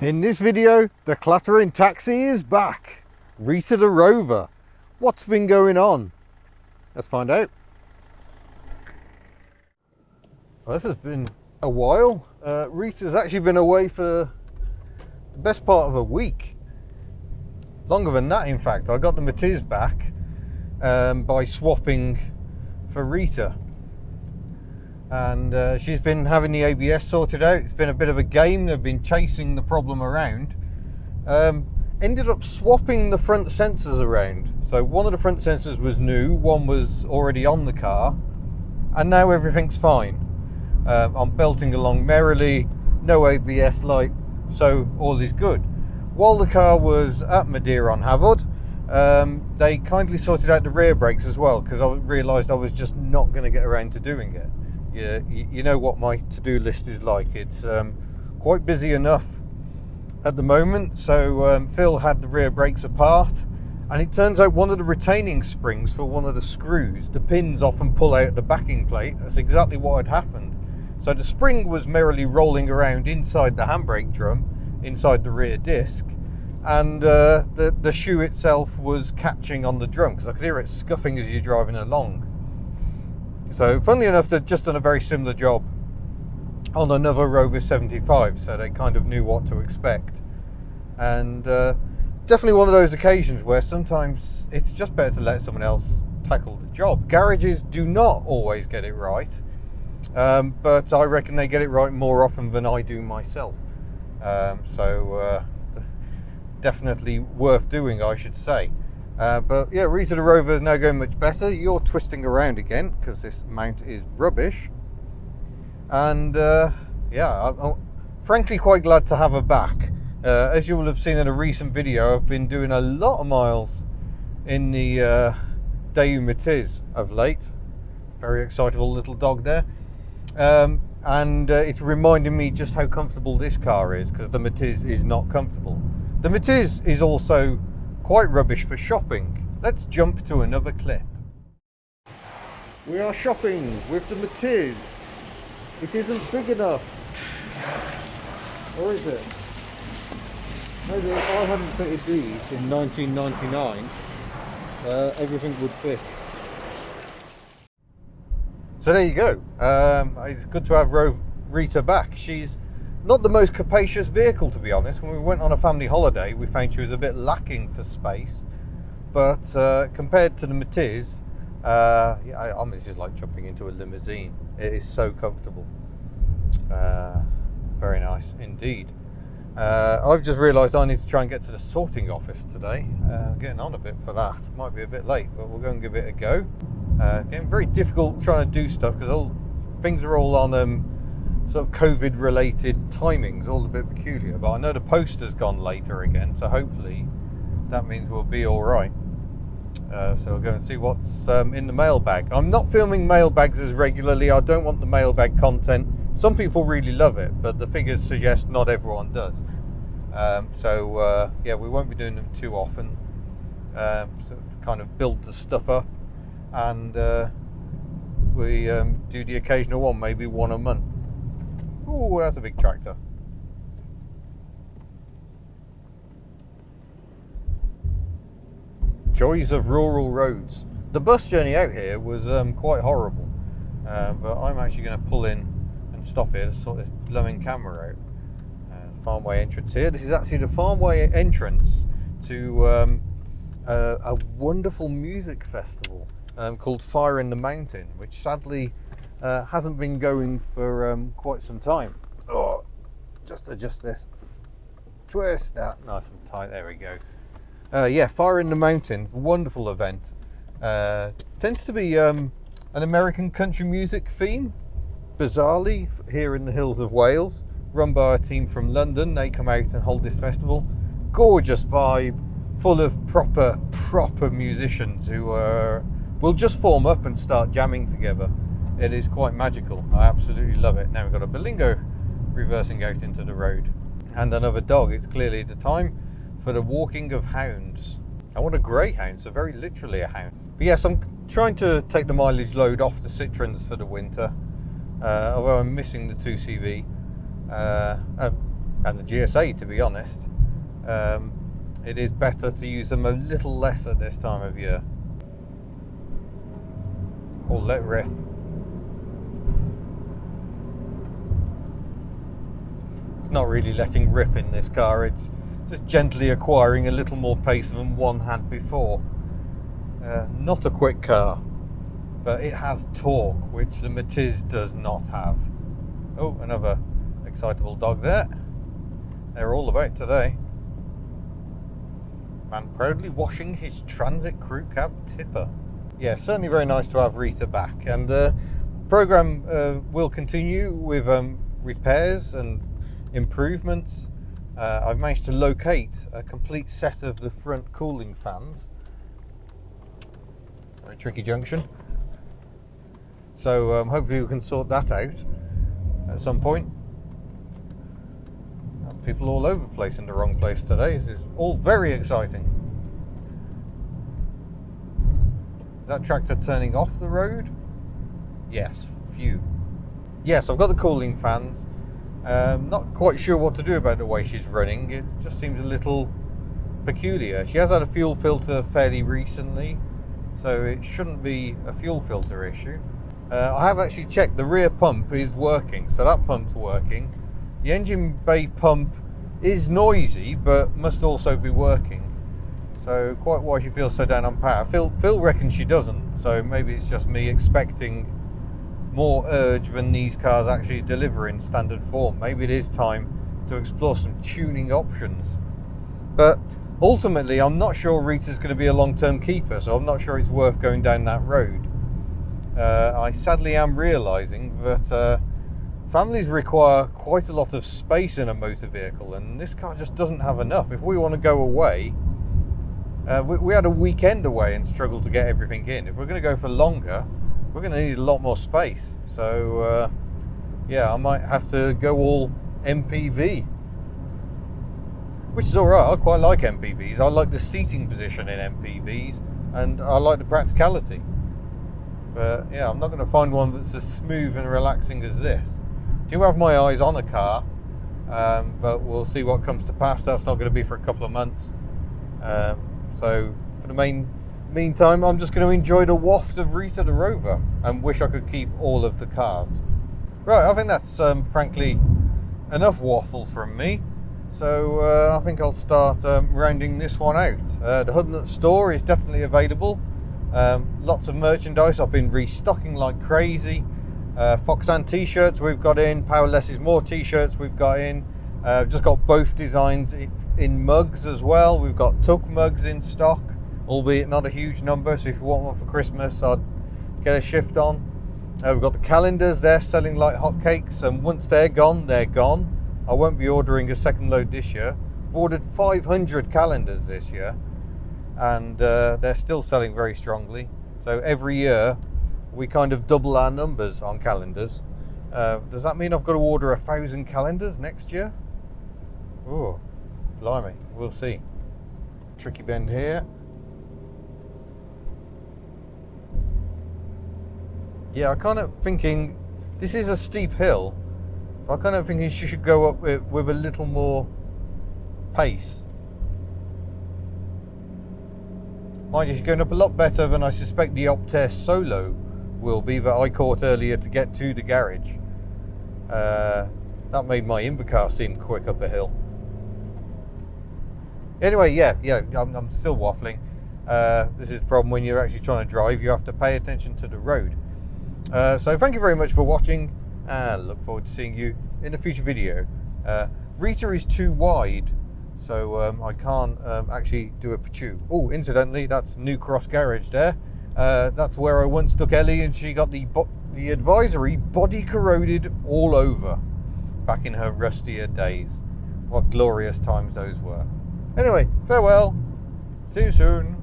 In this video, the clattering taxi is back. Rita the Rover. What's been going on? Let's find out. Well, this has been a while. Rita's actually been away for the best part of a week. Longer than that, in fact. I got the Matiz back by swapping for Rita. And she's been having the ABS sorted out. It's been a bit of a game. They've been chasing the problem around. Ended up swapping the front sensors around. So one of the front sensors was new, one was already on the car, and now everything's fine. I'm belting along merrily, no ABS light, so all is good. While the car was at Madeira on Havod, they kindly sorted out the rear brakes as well, because I realised I was just not going to get around to doing it. Yeah, you know what my to-do list is like. It's quite busy enough at the moment. So Phil had the rear brakes apart, and it turns out one of the retaining springs for one of the screws, the pins often pull out the backing plate. That's exactly what had happened. So the spring was merrily rolling around inside the handbrake drum, inside the rear disc, and the shoe itself was catching on the drum, because I could hear it scuffing as you're driving along. So funnily enough, they'd just done a very similar job on another Rover 75, so they kind of knew what to expect. And definitely one of those occasions where sometimes it's just better to let someone else tackle the job. Garages do not always get it right, but I reckon they get it right more often than I do myself. So definitely worth doing, I should say. But yeah, Rita the Rover is now going much better. You're twisting around again because this mount is rubbish. And yeah, I'm frankly quite glad to have her back. As you will have seen in a recent video, I've been doing a lot of miles in the Daewoo Matiz of late. Very excitable little dog there. And it's reminding me just how comfortable this car is, because the Matiz is not comfortable. The Matiz is also quite rubbish for shopping. Let's jump to another clip. We are shopping with the Matiz. It isn't big enough. Or is it? Maybe if I hadn't fitted these in 1999, everything would fit. So there you go. It's good to have Rita back. She's not the most capacious vehicle, to be honest. When we went on a family holiday, we found she was a bit lacking for space. But compared to the Matiz, yeah, I mean, it's just like jumping into a limousine. It is so comfortable. Very nice indeed. I've just realised I need to try and get to the sorting office today. Getting on a bit for that. Might be a bit late, but we'll go and give it a go. Getting very difficult trying to do stuff because things are all on sort of COVID related timings, all a bit peculiar, but I know the poster's gone later again, so hopefully that means we'll be all right. So we'll go and see what's in the mailbag. I'm not filming mailbags as regularly. I don't want the mailbag content. Some people really love it, but the figures suggest not everyone does. So yeah, we won't be doing them too often. So kind of build the stuff up, and we do the occasional one, maybe one a month. Oh, that's a big tractor. Joys of rural roads. The bus journey out here was quite horrible, but I'm actually going to pull in and stop here to sort this blooming camera out. Farmway entrance here. This is actually the Farmway entrance to a wonderful music festival called Fire in the Mountain, which sadly hasn't been going for quite some time. Oh, just adjust this. Twist that nice and tight. There we go. Yeah, Fire in the Mountain, wonderful event. Tends to be an American country music theme, bizarrely, here in the hills of Wales, run by a team from London. They come out and hold this festival. Gorgeous vibe, full of proper musicians who will just form up and start jamming together. It is quite magical. I absolutely love it. Now we've got a Berlingo reversing out into the road and another dog. It's clearly the time for the walking of hounds. I want a greyhound, so very literally a hound. But yes, I'm trying to take the mileage load off the Citroens for the winter, although I'm missing the 2CV. and the GSA, to be honest. It is better to use them a little less at this time of year. Or let rip. It's not really letting rip in this car, it's just gently acquiring a little more pace than one had before. Not a quick car, but it has torque, which the Matiz does not have. Oh, another excitable dog there. They're all about today. Man proudly washing his transit crew cab tipper. Yeah, certainly very nice to have Rita back. And the program will continue with repairs and improvements. I've managed to locate a complete set of the front cooling fans. Very tricky junction. So hopefully we can sort that out at some point. People all over the place in the wrong place today. This is all very exciting. Is that tractor turning off the road? Yes, phew. Yes, I've got the cooling fans. Not quite sure what to do about the way she's running. It just seems a little peculiar. She has had a fuel filter fairly recently, so it shouldn't be a fuel filter issue. I have actually checked the rear pump is working, so that pump's working. The engine bay pump is noisy, but must also be working. So quite why she feels so down on power. Phil reckons she doesn't, so maybe it's just me expecting more urge than these cars actually deliver in standard form. Maybe it is time to explore some tuning options. But ultimately, I'm not sure Rita's going to be a long-term keeper, so I'm not sure it's worth going down that road. I sadly am realising that families require quite a lot of space in a motor vehicle, and this car just doesn't have enough. If we want to go away, we had a weekend away and struggled to get everything in. If we're going to go for longer, we're going to need a lot more space. So yeah, I might have to go all MPV, which is alright. I quite like MPVs. I like the seating position in MPVs, and I like the practicality. But yeah, I'm not going to find one that's as smooth and relaxing as this. Do have my eyes on a car, but we'll see what comes to pass. That's not going to be for a couple of months. So for the meantime, I'm just going to enjoy the waft of Rita the Rover and wish I could keep all of the cars. Right, I think that's frankly enough waffle from me. So I think I'll start rounding this one out. The Hubnut store is definitely available. Lots of merchandise. I've been restocking like crazy. Foxan t-shirts we've got in. Power Less is More t-shirts we've got in. Just got both designs in mugs as well. We've got Tuck mugs in stock, albeit not a huge number, so if you want one for Christmas, I'd get a shift on. We've got the calendars. They're selling like hotcakes, and once they're gone, they're gone. I won't be ordering a second load this year. I've ordered 500 calendars this year, and they're still selling very strongly. So every year we kind of double our numbers on calendars. Does that mean I've got to order 1,000 calendars next year? Oh, blimey, we'll see. Tricky bend here. Yeah, I'm kind of thinking this is a steep hill. I'm kind of thinking she should go up with a little more pace. Mind you, she's going up a lot better than I suspect the Optare Solo will be that I caught earlier to get to the garage. That made my Invacar seem quick up a hill. Anyway, yeah, I'm still waffling. This is the problem when you're actually trying to drive. You have to pay attention to the road. So thank you very much for watching, and look forward to seeing you in a future video. Rita is too wide, so I can't actually do a pachu. Oh, incidentally, that's New Cross Garage there. That's where I once took Ellie, and she got the advisory body corroded all over back in her rustier days. What glorious times those were. Anyway, farewell. See you soon.